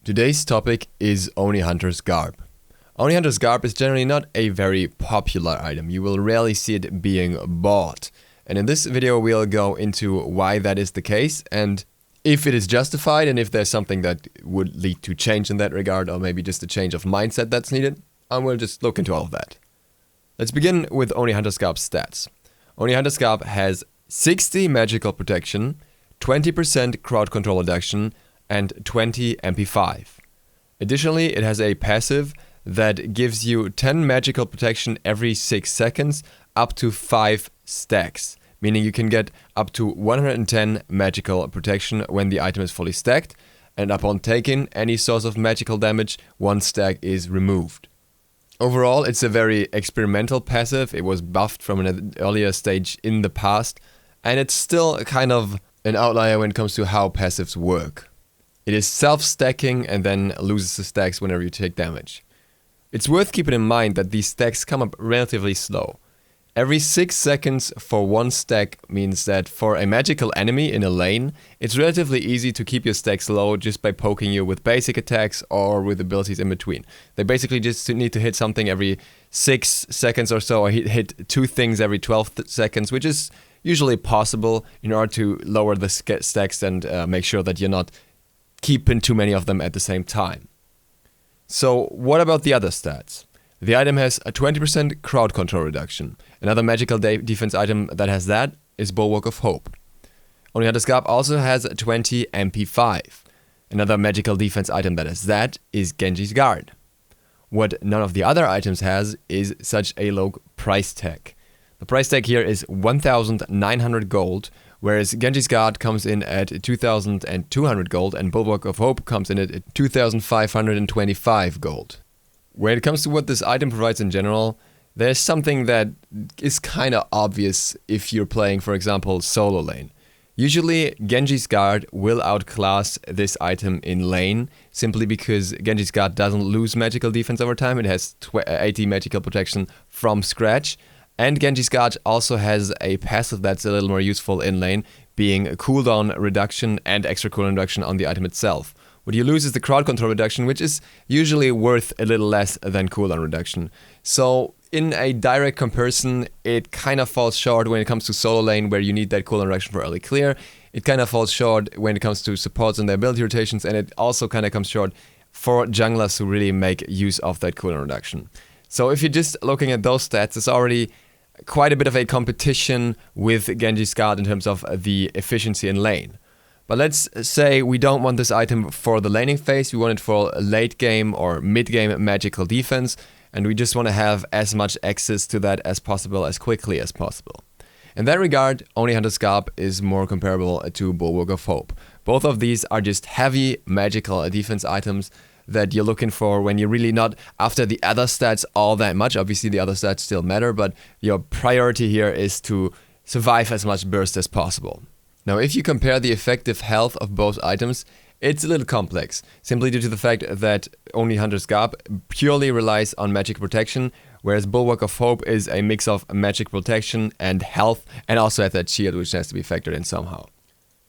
Today's topic is Oni Hunter's Garb. Oni Hunter's Garb is generally not a very popular item. You will rarely see it being bought. And in this video we'll go into why that is the case and if it is justified and if there's something that would lead to change in that regard or maybe just a change of mindset that's needed. And we'll just look into all of that. Let's begin with Oni Hunter's Garb's stats. Oni Hunter's Garb has 60 magical protection, 20% crowd control reduction, and 20 MP5. Additionally, it has a passive that gives you 10 magical protection every 6 seconds up to 5 stacks, meaning you can get up to 110 magical protection when the item is fully stacked, and upon taking any source of magical damage, 1 stack is removed. Overall, it's a very experimental passive. It was buffed from an earlier stage in the past, and it's still kind of an outlier when it comes to how passives work. It is self-stacking and then loses the stacks whenever you take damage. It's worth keeping in mind that these stacks come up relatively slow. Every 6 seconds for 1 stack means that for a magical enemy in a lane, it's relatively easy to keep your stacks low just by poking you with basic attacks or with abilities in between. They basically just need to hit something every 6 seconds or so, or hit 2 things every 12 seconds, which is usually possible in order to lower the stacks and make sure that you're not keeping too many of them at the same time. So what about the other stats? The item has a 20% crowd control reduction. Another magical defense item that has that is Bulwark of Hope. Oni Hunter's Garb also has 20 MP5. Another magical defense item that has that is Genji's Guard. What none of the other items has is such a low price tag. The price tag here is 1,900 gold, whereas Genji's Guard comes in at 2,200 gold and Bulwark of Hope comes in at 2,525 gold. When it comes to what this item provides in general, there's something that is kind of obvious if you're playing, for example, solo lane. Usually, Genji's Guard will outclass this item in lane, simply because Genji's Guard doesn't lose magical defense over time. It has 80 magical protection from scratch. And Genji's Guard also has a passive that's a little more useful in lane, being a cooldown reduction and extra cooldown reduction on the item itself. What you lose is the crowd control reduction, which is usually worth a little less than cooldown reduction. So in a direct comparison, it kind of falls short when it comes to solo lane, where you need that cooldown reduction for early clear. It kind of falls short when it comes to supports and their ability rotations, and it also kind of comes short for junglers who really make use of that cooldown reduction. So if you're just looking at those stats, it's already quite a bit of a competition with Genji's Guard in terms of the efficiency in lane. But let's say we don't want this item for the laning phase, we want it for late game or mid game magical defense, and we just want to have as much access to that as possible, as quickly as possible. In that regard, Oni Hunter's Garb is more comparable to Bulwark of Hope. Both of these are just heavy magical defense items that you're looking for when you're really not after the other stats all that much. Obviously the other stats still matter, but your priority here is to survive as much burst as possible. Now, if you compare the effective health of both items, it's a little complex, simply due to the fact that Oni Hunter's Garb purely relies on magic protection, whereas Bulwark of Hope is a mix of magic protection and health, and also has that shield which has to be factored in somehow.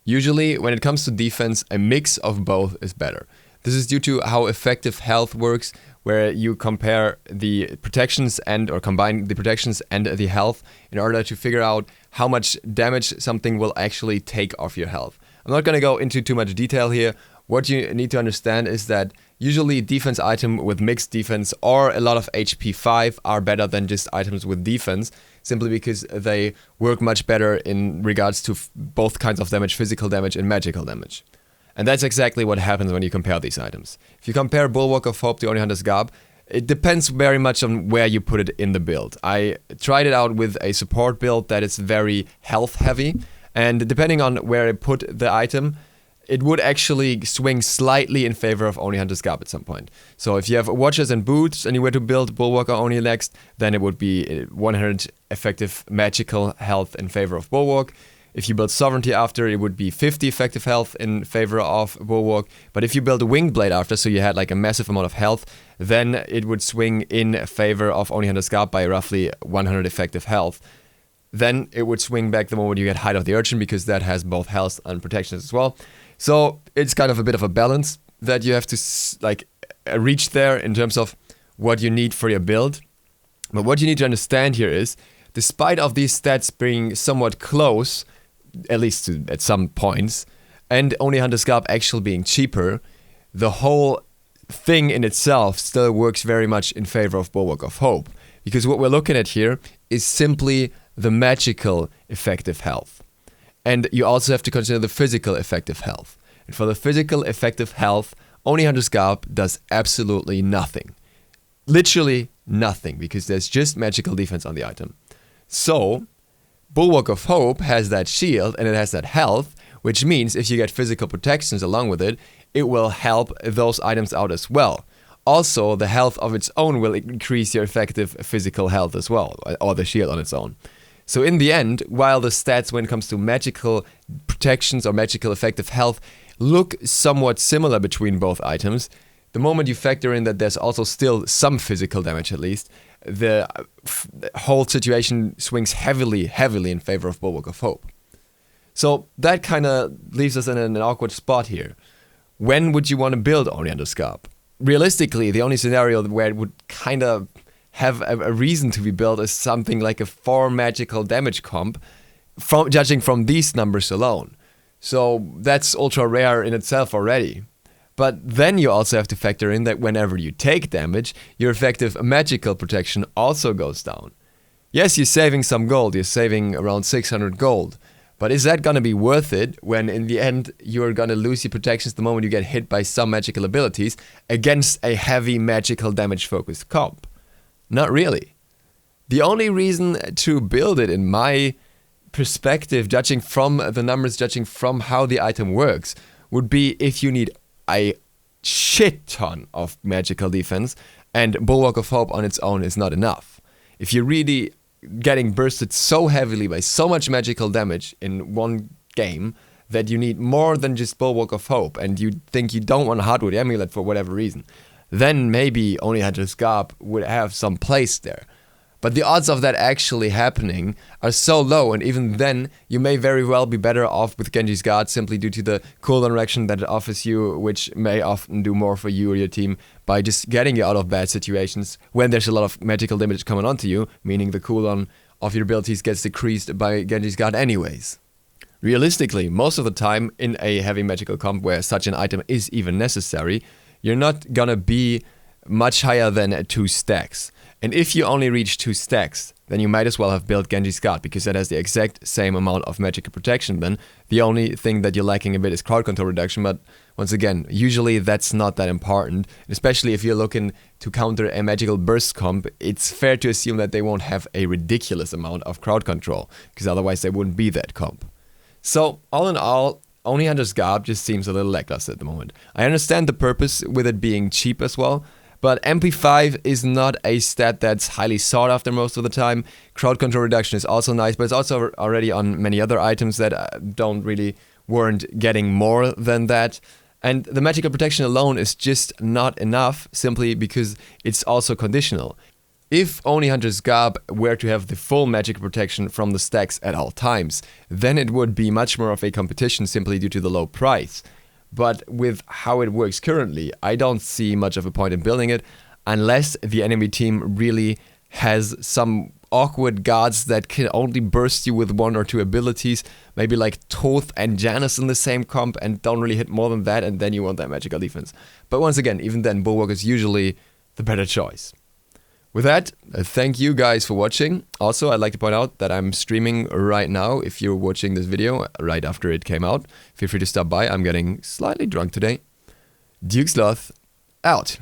Usually, when it comes to defense, a mix of both is better. This is due to how effective health works, where you compare the protections or combine the protections and the health in order to figure out how much damage something will actually take off your health. I'm not going to go into too much detail here. What you need to understand is that usually defense item with mixed defense or a lot of HP 5 are better than just items with defense, simply because they work much better in regards to both kinds of damage, physical damage and magical damage. And that's exactly what happens when you compare these items. If you compare Bulwark of Hope to Oni Hunter's Garb, it depends very much on where you put it in the build. I tried it out with a support build that is very health heavy, and depending on where I put the item, it would actually swing slightly in favor of Oni Hunter's Garb at some point. So if you have watches and boots and you were to build Bulwark or Oni next, then it would be 100 effective magical health in favor of Bulwark. If you build Sovereignty after, it would be 50 effective health in favor of Bulwark. But if you build a Winged Blade after, so you had like a massive amount of health, then it would swing in favor of Oni Hunter's Garb by roughly 100 effective health. Then it would swing back the moment you get Hide of the Urchin, because that has both health and protections as well. So it's kind of a bit of a balance. that you have to reach there in terms of what you need for your build. But what you need to understand here is, despite of these stats being somewhat close, at least at some points, and Only Hunter's Garb actually being cheaper, the whole thing in itself still works very much in favor of Bulwark of Hope. Because what we're looking at here is simply the magical effective health. And you also have to consider the physical effective health. And for the physical effective health, Only Hunter's Garb does absolutely nothing. Literally nothing, because there's just magical defense on the item. So, Bulwark of Hope has that shield and it has that health, which means if you get physical protections along with it, it will help those items out as well. Also, the health of its own will increase your effective physical health as well, or the shield on its own. So in the end, while the stats when it comes to magical protections or magical effective health look somewhat similar between both items, the moment you factor in that there's also still some physical damage at least, the whole situation swings heavily in favor of Bulwark of Hope. So that kind of leaves us in an awkward spot here. When would you want to build Only Hunter's Garb? Realistically, the only scenario where it would kind of have a reason to be built is something like a 4 magical damage comp, judging from these numbers alone. So that's ultra rare in itself already. But then you also have to factor in that whenever you take damage, your effective magical protection also goes down. Yes, you're saving some gold, you're saving around 600 gold. But is that gonna be worth it when in the end you're gonna lose your protections the moment you get hit by some magical abilities against a heavy magical damage focused comp? Not really. The only reason to build it, in my perspective, judging from the numbers, judging from how the item works, would be if you need a shit ton of magical defense and Bulwark of Hope on its own is not enough. If you're really getting bursted so heavily by so much magical damage in one game that you need more than just Bulwark of Hope and you think you don't want a Hardwood Amulet for whatever reason, then maybe Only Hunter's Garb would have some place there. But the odds of that actually happening are so low, and even then, you may very well be better off with Genji's Guard simply due to the cooldown reaction that it offers you, which may often do more for you or your team by just getting you out of bad situations when there's a lot of magical damage coming onto you, meaning the cooldown of your abilities gets decreased by Genji's Guard anyways. Realistically, most of the time in a heavy magical comp where such an item is even necessary, you're not gonna be much higher than 2 stacks. And if you only reach 2 stacks, then you might as well have built Genji's Guard, because that has the exact same amount of magical protection then. The only thing that you're lacking a bit is crowd control reduction, but once again, usually that's not that important. Especially if you're looking to counter a magical burst comp, it's fair to assume that they won't have a ridiculous amount of crowd control, because otherwise they wouldn't be that comp. So, all in all, Only Hunter's Garb just seems a little lackluster at the moment. I understand the purpose with it being cheap as well, but MP5 is not a stat that's highly sought after most of the time. Crowd control reduction is also nice, but it's also already on many other items that don't really warrant getting more than that. And the magical protection alone is just not enough, simply because it's also conditional. If Only Hunter's Garb were to have the full magic protection from the stacks at all times, then it would be much more of a competition simply due to the low price. But with how it works currently, I don't see much of a point in building it unless the enemy team really has some awkward guards that can only burst you with 1 or 2 abilities, maybe like Toth and Janus in the same comp, and don't really hit more than that, and then you want that magical defense. But once again, even then, Bulwark is usually the better choice. With that, thank you guys for watching. Also, I'd like to point out that I'm streaming right now. If you're watching this video right after it came out, feel free to stop by. I'm getting slightly drunk today. Duke Sloth, out.